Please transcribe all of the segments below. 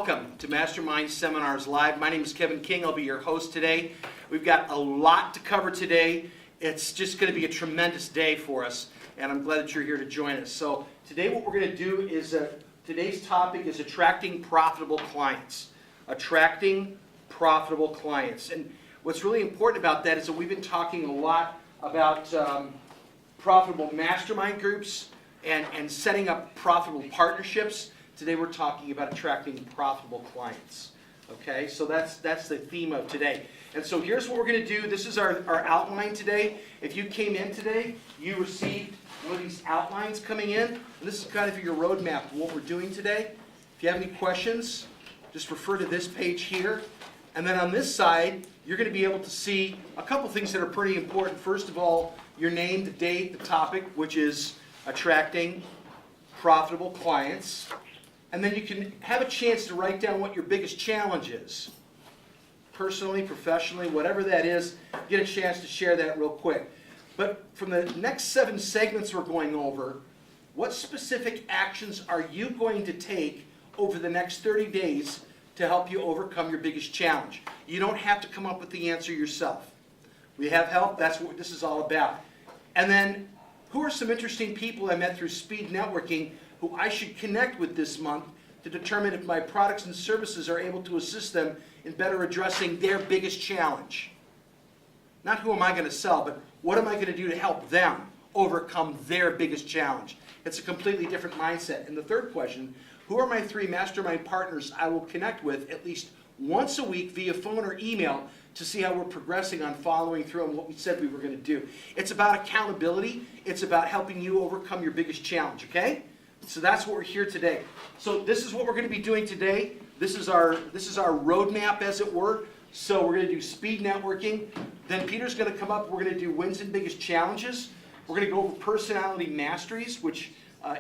welcome to Mastermind Seminars Live. My name is Kevin King. I'll be your host today. We've got a lot to cover today. It's just going to be a tremendous day for us, and I'm glad that you're here to join us. So today what we're going to do is, today's topic is attracting profitable clients. Attracting profitable clients. And what's really important about that is that we've been talking a lot about profitable mastermind groups and setting up profitable partnerships. Today we're talking about attracting profitable clients. Okay, so that's the theme of today. And so here's what we're going to do. This is our outline today. If you came in today, you received one of these outlines coming in. And this is kind of your roadmap of what we're doing today. If you have any questions, just refer to this page here. And then on this side, you're going to be able to see a couple things that are pretty important. First of all, your name, the date, the topic, which is attracting profitable clients. And then you can have a chance to write down what your biggest challenge is. Personally, professionally, whatever that is, get a chance to share that real quick. But from the next 7 segments we're going over, what specific actions are you going to take over the next 30 days to help you overcome your biggest challenge? You don't have to come up with the answer yourself. We have help. That's what this is all about. And then, who are some interesting people I met through speed networking who I should connect with this month to determine if my products and services are able to assist them in better addressing their biggest challenge? Not who am I going to sell, but what am I going to do to help them overcome their biggest challenge? It's a completely different mindset. And the third question, who are my 3 mastermind partners I will connect with at least once a week via phone or email to see how we're progressing on following through on what we said we were going to do? It's about accountability. It's about helping you overcome your biggest challenge, okay? So that's what we're here today. So this is what we're going to be doing today. This is our roadmap, as it were. So we're going to do speed networking. Then Peter's going to come up. We're going to do wins and biggest challenges. We're going to go over personality masteries, which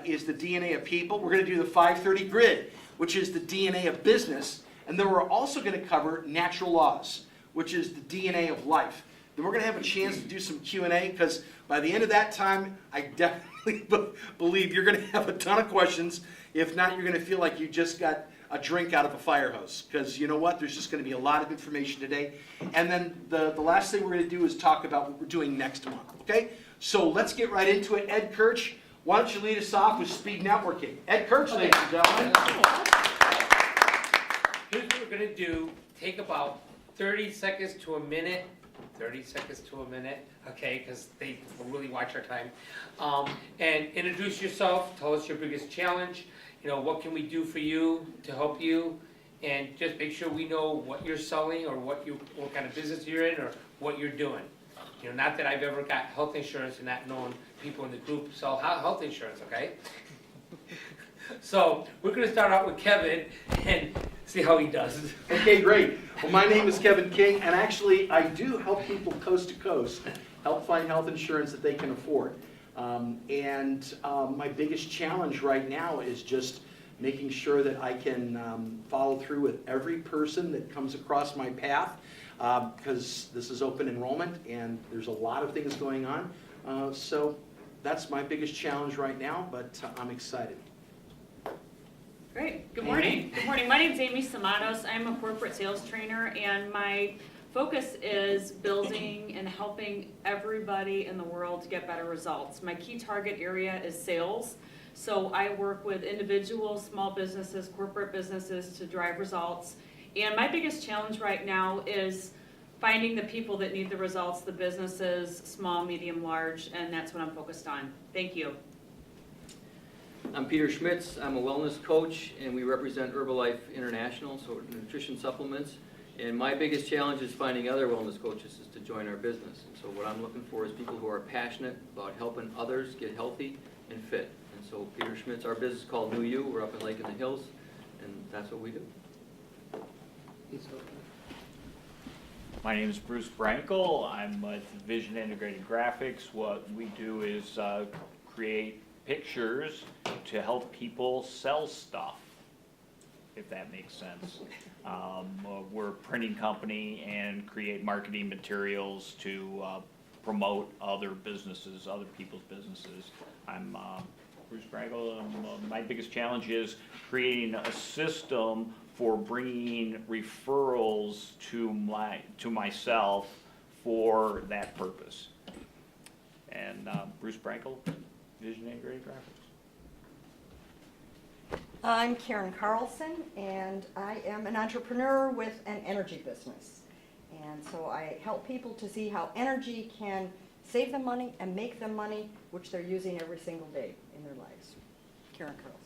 is the DNA of people. We're going to do the 530 grid, which is the DNA of business. And then we're also going to cover natural laws, which is the DNA of life. Then we're going to have a chance to do some Q&A, because by the end of that time, I definitely believe you're going to have a ton of questions. If not, you're going to feel like you just got a drink out of a fire hose, because you know what? There's just going to be a lot of information today. And then the last thing we're going to do is talk about what we're doing next month, okay? So let's get right into it. Ed Kirch, why don't you lead us off with speed networking? Ed Kirch, ladies and gentlemen. Here's what we're going to do. Take about 30 seconds to a minute. 30 seconds to a minute, okay, because they will really watch our time. And introduce yourself. Tell us your biggest challenge. You know, what can we do for you to help you? And just make sure we know what you're selling, or what kind of business you're in, or what you're doing. You know, not that I've ever got health insurance and not known people in the group sell health insurance, okay? So we're going to start out with Kevin and see how he does. Okay, great. Well, my name is Kevin King, and actually I do help people coast to coast help find health insurance that they can afford. My biggest challenge right now is just making sure that I can follow through with every person that comes across my path, because this is open enrollment and there's a lot of things going on. So that's my biggest challenge right now, but I'm excited. Great. Good morning. Good morning. My name is Amy Samados. I'm a corporate sales trainer, and my focus is building and helping everybody in the world to get better results. My key target area is sales. So I work with individuals, small businesses, corporate businesses to drive results. And my biggest challenge right now is finding the people that need the results, the businesses, small, medium, large, and that's what I'm focused on. Thank you. I'm Peter Schmitz. I'm a wellness coach, and we represent Herbalife International, so nutrition supplements. And my biggest challenge is finding other wellness coaches to join our business. And so what I'm looking for is people who are passionate about helping others get healthy and fit. And so Peter Schmitz, our business is called New You. We're up in Lake in the Hills, and that's what we do. My name is Bruce Brankel. I'm with Vision Integrated Graphics. What we do is create pictures to help people sell stuff, if that makes sense. We're a printing company and create marketing materials to promote other businesses, other people's businesses. I'm Bruce Brankel. My biggest challenge is creating a system for bringing referrals to myself for that purpose. And Bruce Brankel, Vision Integrated Graphics. I'm Karen Carlson, and I am an entrepreneur with an energy business. And so I help people to see how energy can save them money and make them money, which they're using every single day in their lives. Karen Carlson.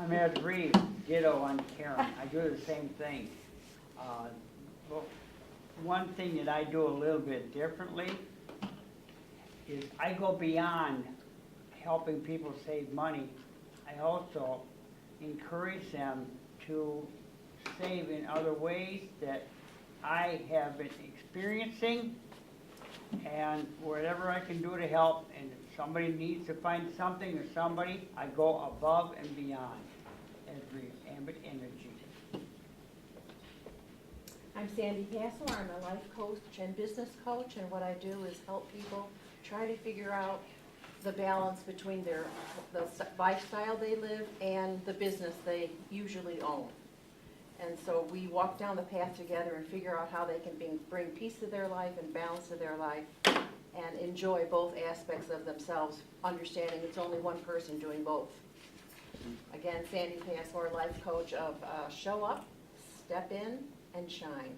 I'm Ed Reeves, ditto on Karen. I do the same thing. Well, one thing that I do a little bit differently is I go beyond helping people save money. I also encourage them to save in other ways that I have been experiencing, and whatever I can do to help, and if somebody needs to find something or somebody, I go above and beyond every ambit energy. I'm Sandy Hassler. I'm a life coach and business coach, and what I do is help people try to figure out the balance between the lifestyle they live and the business they usually own. And so we walk down the path together and figure out how they can bring peace to their life and balance to their life and enjoy both aspects of themselves, understanding it's only one person doing both. Again, Sandy Hassler, life coach of show up, step in, and shine.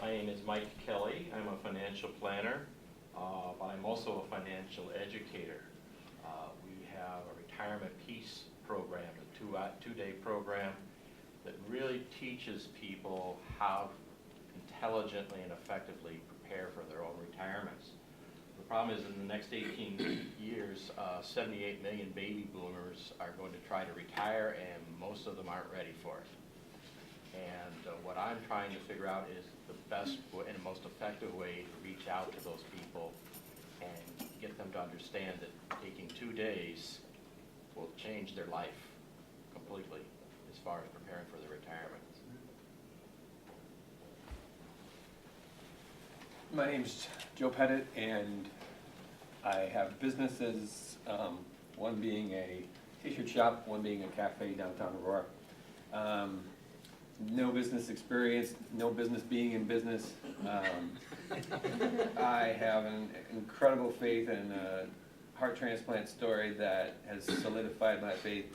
My name is Mike Kelly. I'm a financial planner, but I'm also a financial educator. We have a retirement peace program, a two-day program that really teaches people how intelligently and effectively prepare for their own retirements. The problem is in the next 18 years, 78 million baby boomers are going to try to retire, and most of them aren't ready for it. And what I'm trying to figure out is the best and most effective way to reach out to those people and get them to understand that taking 2 days will change their life completely as far as preparing for their retirement. My name's Joe Pettit, and I have businesses, one being a t-shirt shop, one being a cafe downtown Aurora. No business experience, no business being in business. I have an incredible faith in a heart transplant story that has solidified my faith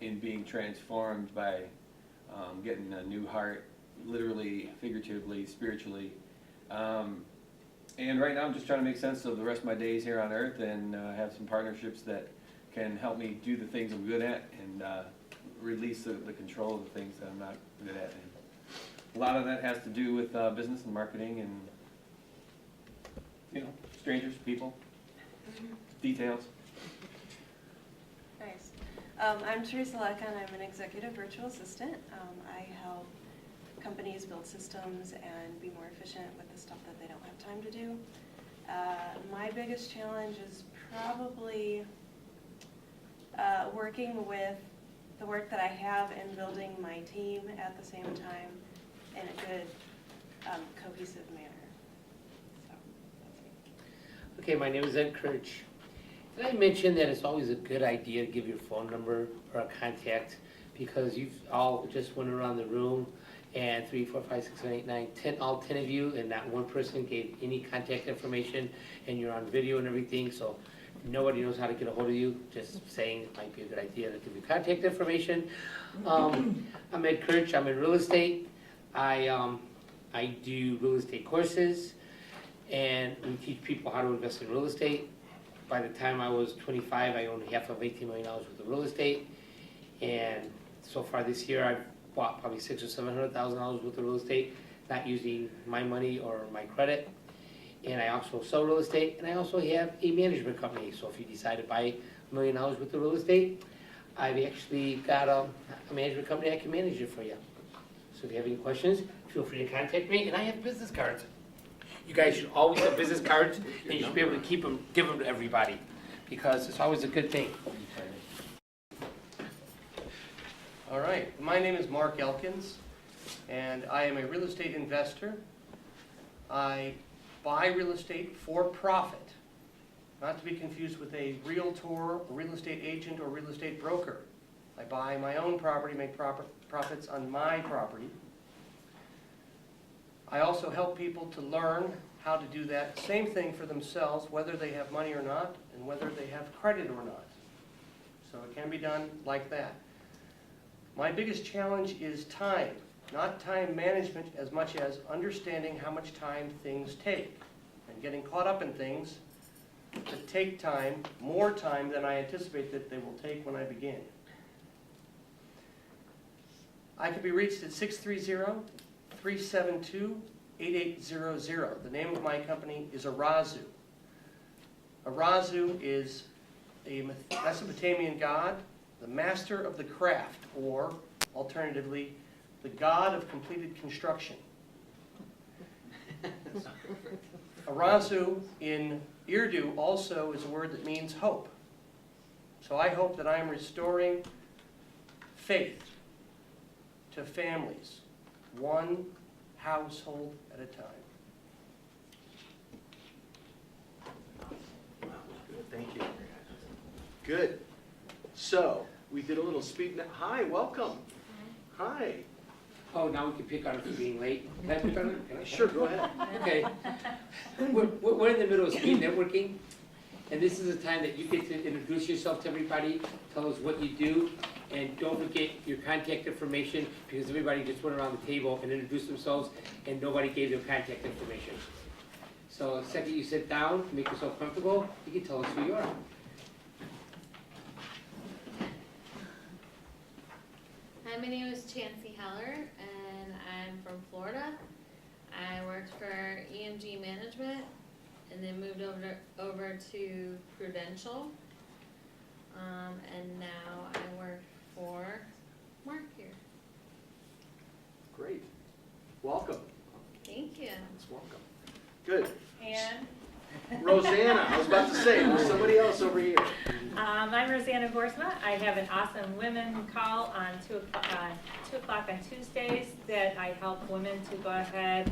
in being transformed by getting a new heart, literally, figuratively, spiritually. And right now I'm just trying to make sense of the rest of my days here on earth and have some partnerships that can help me do the things I'm good at and release the control of the things that I'm not good at. And a lot of that has to do with business and marketing and, you know, strangers, people, details. Nice. I'm Teresa Leck, and I'm an executive virtual assistant. I help companies build systems and be more efficient with the stuff that they don't have time to do. My biggest challenge is probably working with the work that I have and building my team at the same time in a good, cohesive manner. So, that's me. Okay, my name is Ed Kirch. Did I mention that it's always a good idea to give your phone number or a contact, because you've all just went around the room and 3, 4, 5, 6, 7, 8, 9, 10, all 10 of you, and not one person gave any contact information, and you're on video and everything, so nobody knows how to get a hold of you. Just saying it might be a good idea to give you contact information. I'm Ed Kirch. I'm in real estate. I do real estate courses, and we teach people how to invest in real estate. By the time I was 25, I owned half of $18 million worth of real estate, and so far this year I've bought probably $600,000 or $700,000 worth of real estate, not using my money or my credit. And I also sell real estate, and I also have a management company. So if you decide to buy $1 million worth of real estate, I've actually got a management company that can manage it for you. So if you have any questions, feel free to contact me, and I have business cards. You guys should always have business cards, and you should be able to keep them, give them to everybody, because it's always a good thing. All right, my name is Mark Elkins, and I am a real estate investor. I buy real estate for profit. not to be confused with a realtor, a real estate agent, or real estate broker. I buy my own property, make profits on my property. I also help people to learn how to do that same thing for themselves, whether they have money or not, and whether they have credit or not. So it can be done like that. My biggest challenge is time, not time management as much as understanding how much time things take and getting caught up in things that take time, more time than I anticipate that they will take when I begin. I can be reached at 630-372-8800. The name of my company is Arazu. Arazu is a Mesopotamian god, the master of the craft, or alternatively, the god of completed construction. Arazu in Urdu also is a word that means hope. So I hope that I am restoring faith to families, one household at a time. Thank you. Good. So, we did a little speed. Hi, welcome. Hi. Oh, now we can pick on it for being late. Can I pick on it? Can I? Sure, go ahead. Okay. We're in the middle of speed networking, and this is the time that you get to introduce yourself to everybody, tell us what you do, and don't forget your contact information, because everybody just went around the table and introduced themselves, and nobody gave their contact information. So the second you sit down, make yourself comfortable, you can tell us who you are. Hi, my name is Chancey Heller, and I'm from Florida. I worked for EMG Management, and then moved over to Prudential, and now I work for Mark here. Great. Welcome. Thank you. It's welcome. Good. And Rosanna, I was about to say, there's somebody else over here. I'm Rosanna Boersma. I have an awesome women call on 2 o'clock on Tuesdays that I help women to go ahead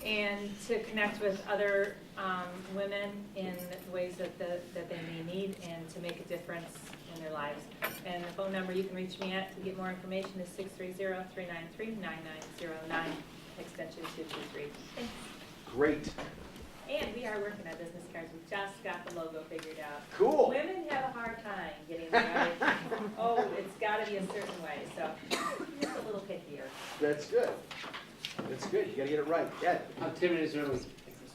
and to connect with other women in ways that they may need and to make a difference in their lives. And the phone number you can reach me at to get more information is 630-393-9909, extension 223. Thanks. Great. And we are working on business cards. We just got the logo figured out. Cool. Women have a hard time getting there. Oh, it's got to be a certain way. So it's a little pickier. That's good. That's good. You got to get it right. Yeah. I'm 10 minutes early.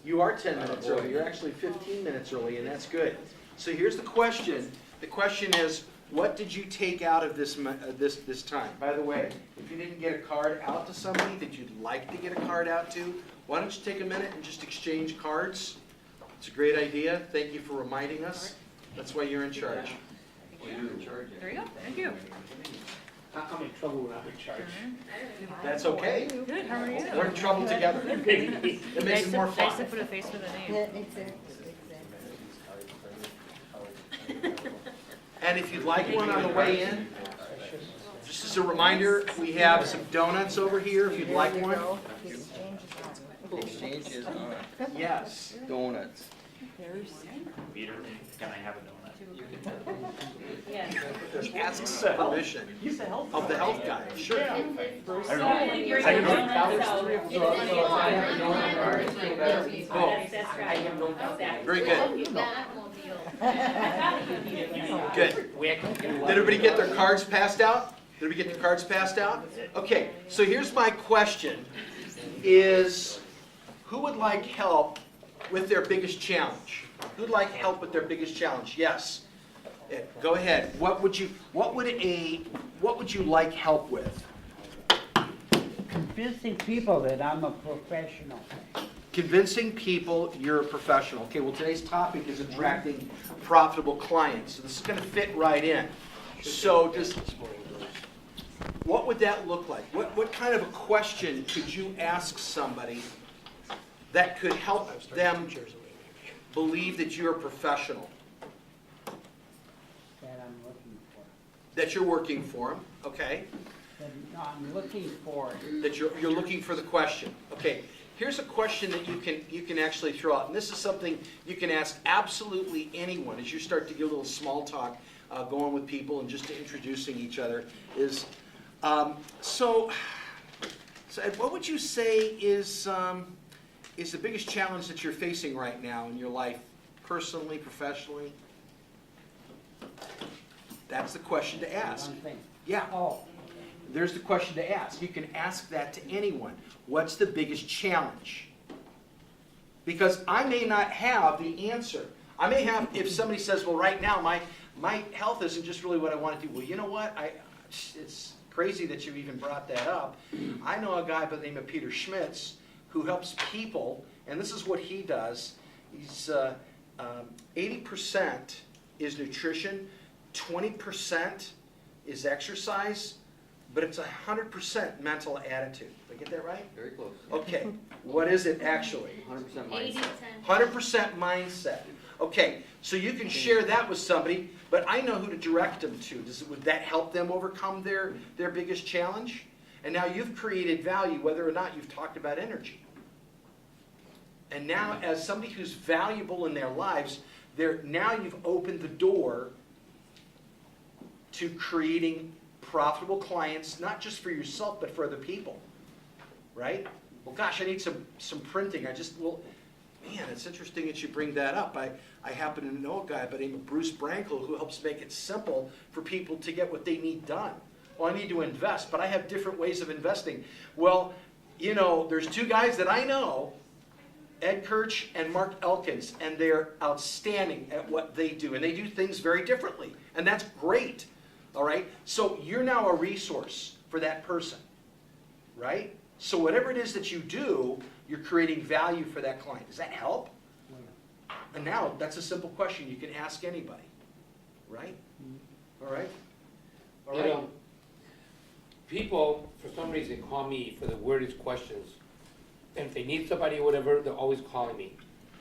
You are 10 minutes early. You're actually 15 minutes early, and that's good. So here's the question. The question is, what did you take out of this time? By the way, if you didn't get a card out to somebody that you'd like to get a card out to, why don't you take a minute and just exchange cards? It's a great idea. Thank you for reminding us. That's why you're in charge. There you go. Thank you. I'm in trouble when I'm in charge. That's okay. Good. How are you? We're in trouble together. It makes it more Nice to fun. put a face with a name. Yeah, exactly. And if you'd like one on the way in, just as a reminder, we have some donuts over here if you'd like one. Exchange is Yes. donuts. Peter, can I have a donut? Yes. Ask permission of the health guy, sure. I don't know. You're Second doing one? that, so That's right. Exactly. Very good. That won't be open. Good. Did everybody get their cards passed out? Did we get their cards passed out? Okay, so here's my question is, who would like help with their biggest challenge? Who'd like help with their biggest challenge? Yes. Go ahead. What would you like help with? Convincing people that I'm a professional. Convincing people you're a professional. Okay, well, today's topic is attracting profitable clients. So this is going to fit right in. So just, what would that look like? What kind of a question could you ask somebody that could help them believe that you're a professional, That I'm looking for. that you're working for them, okay? That I'm looking for. That you're looking for the question. Okay, here's a question that you can actually throw out, and this is something you can ask absolutely anyone as you start to get a little small talk going with people and just to introducing each other. Is so Ed, what would you say is the biggest challenge that you're facing right now in your life, personally, professionally? That's the question to ask. One thing. Yeah. Oh, There's the question to ask. You can ask that to anyone. What's the biggest challenge? Because I may not have the answer. I may have, if somebody says, well, right now, my health isn't just really what I want to do. Well, you know what? It's crazy that you even brought that up. I know a guy by the name of Peter Schmitz who helps people, and this is what he does. He's 80% is nutrition, 20% is exercise, but it's 100% mental attitude. Did I get that right? Very close. Okay. What is it actually? 100% 80, mindset. 100% mindset. Okay, so you can share that with somebody, but I know who to direct them to. Would that help them overcome their biggest challenge? And now you've created value, whether or not you've talked about energy. And now, as somebody who's valuable in their lives, now you've opened the door to creating profitable clients, not just for yourself, but for other people. Right? Well, gosh, I need some printing. Man, it's interesting that you bring that up. I happen to know a guy by the name of Bruce Brankel who helps make it simple for people to get what they need done. Well, I need to invest, but I have different ways of investing. Well, you know, there's two guys that I know, Ed Kirch and Mark Elkins, and they're outstanding at what they do. And they do things very differently, and that's great. All right? So you're now a resource for that person, right? So whatever it is that you do, you're creating value for that client. Does that help? And now, that's a simple question you can ask anybody, right? All right? All You right. know, people, for some reason, call me for the weirdest questions. And if they need somebody or whatever, they're always calling me.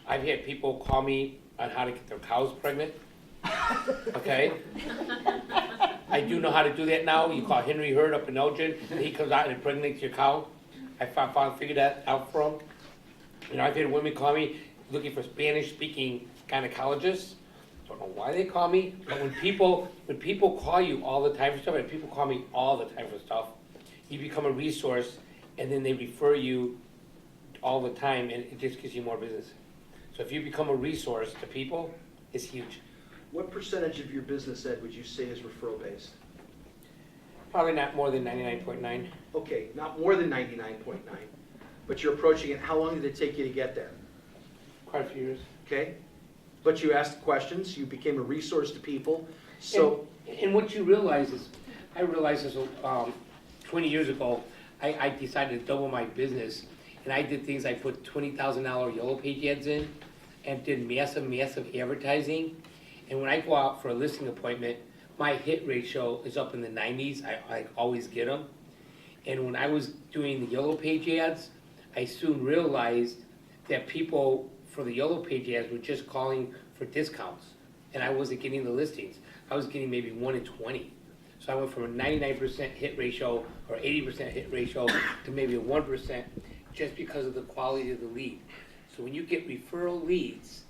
I've had people call me on how to get their cows pregnant. Okay? I do know how to do that now. You call Henry Hurd up in Elgin, and he comes out and impregnates your cow. I figured that out for him. You know, I've had women call me looking for Spanish-speaking gynecologists. Don't know why they call me, but when people call you all the time for stuff, and people call me all the time for stuff, you become a resource, and then they refer you all the time, and it just gives you more business. So if you become a resource to people, it's huge. What percentage of your business, Ed, would you say is referral-based? Probably not more than 99.9. Okay, not more than 99.9, but you're approaching it. How long did it take you to get there? Quite a few years. Okay? But you asked questions, you became a resource to people, so... And what you realize is, I realized this 20 years ago, I decided to double my business, and I did things, I put $20,000 yellow page ads in, and did massive advertising. And when I go out for a listing appointment, my hit ratio is up in the 90s, I always get them. And when I was doing the yellow page ads, I soon realized that people for the yellow page ads were just calling for discounts, and I wasn't getting the listings. I was getting maybe 1 in 20. So I went from a 99% hit ratio or 80% hit ratio to maybe a 1% just because of the quality of the lead. So when you get referral leads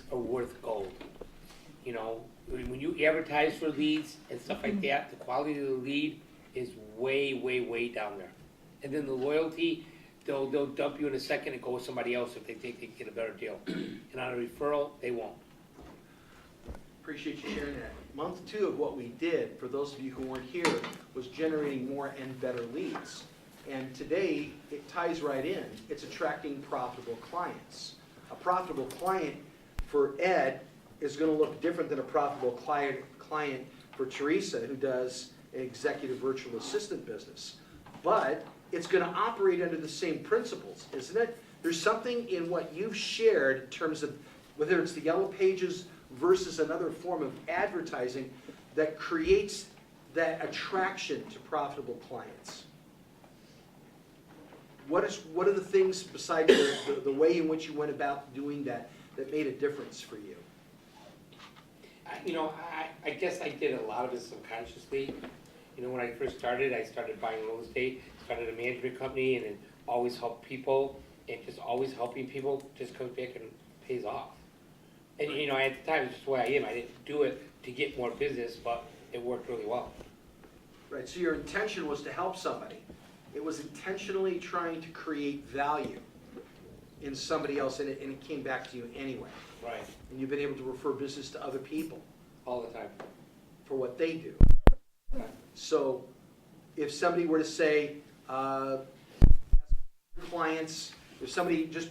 are worth gold. You know, when you advertise for leads and stuff like that, the quality of the lead is way down there. And then the loyalty, they'll dump you in a second and go with somebody else if they think they can get a better deal. And on a referral, they won't. Appreciate you sharing that. Month 2 of what we did, for those of you who weren't here, was generating more and better leads. And today, it ties right in. It's attracting profitable clients. A profitable client for Ed is going to look different than a profitable client for Teresa, who does an executive virtual assistant business. But it's going to operate under the same principles, isn't it? There's something in what you've shared in terms of whether it's the yellow pages versus another form of advertising that creates that attraction to profitable clients. What are the things besides the way in which you went about doing that made a difference for you? I guess I did a lot of it subconsciously. You know, when I first started, I started buying real estate, started a management company, and then always help people, and just always helping people just comes back and pays off. And, you know, at the time, it's just the way I am, I didn't do it to get more business, but it worked really well. Right, so your intention was to help somebody. It was intentionally trying to create value in somebody else, and it came back to you anyway. Right. And you've been able to refer business to other people All the time. for what they do. So if somebody were to say, clients, if somebody just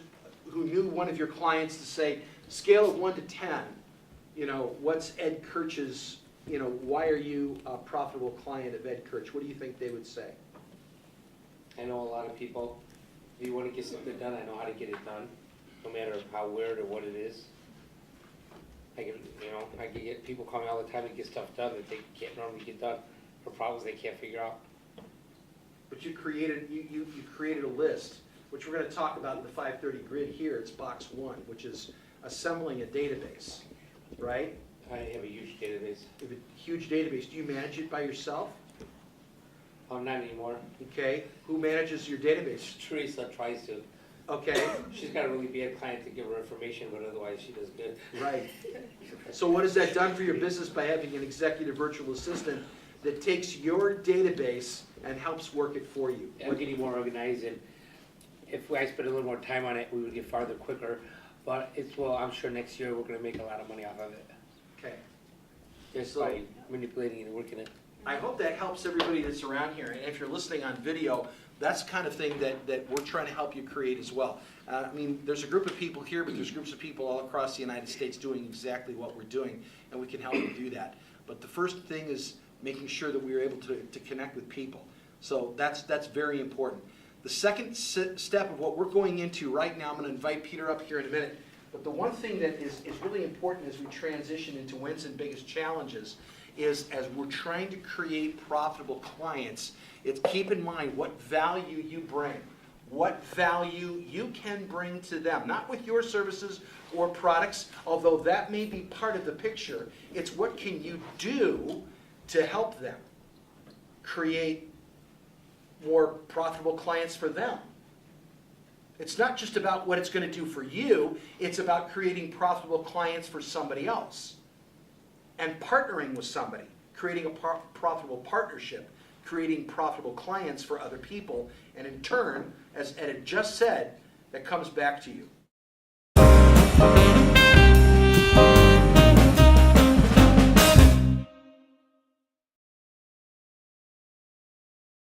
who knew one of your clients to say, scale of 1 to 10, you know, what's Ed Kirch's, you know, why are you a profitable client of Ed Kirch? What do you think they would say? I know a lot of people, if you wanna get something done, I know how to get it done, no matter how weird or what it is. I can, you know, I can get people call me all the time to get stuff done that they can't normally get done, for problems they can't figure out. But you created, you created a list, which we're gonna talk about in the 530 grid here. It's box 1, which is assembling a database, right? I have a huge database. You have a huge database. Do you manage it by yourself? Oh, not anymore. Okay, who manages your database? Teresa tries to. Okay, She's got a really bad client to give her information, but otherwise she does good. right. So what has that done for your business by having an executive virtual assistant that takes your database and helps work it for you? I'm getting more organized, and if I spend a little more time on it, we would get farther quicker. But it's, well, I'm sure next year we're gonna make a lot of money off of it, Okay. just So- by manipulating it and working it. I hope that helps everybody that's around here. And if you're listening on video, that's the kind of thing that we're trying to help you create as well. I mean, there's a group of people here, but there's groups of people all across the United States doing exactly what we're doing, and we can help you do that. But the first thing is making sure that we are able to connect with people. So that's very important. The second step of what we're going into right now, I'm going to invite Peter up here in a minute, but the one thing that is really important as we transition into wins and biggest challenges is as we're trying to create profitable clients, it's keep in mind what value you bring, what value you can bring to them, not with your services or products, although that may be part of the picture. It's what can you do to help them create more profitable clients for them. It's not just about what it's going to do for you, it's about creating profitable clients for somebody else. And partnering with somebody, creating a profitable partnership, creating profitable clients for other people, and in turn, as Ed had just said, that comes back to you.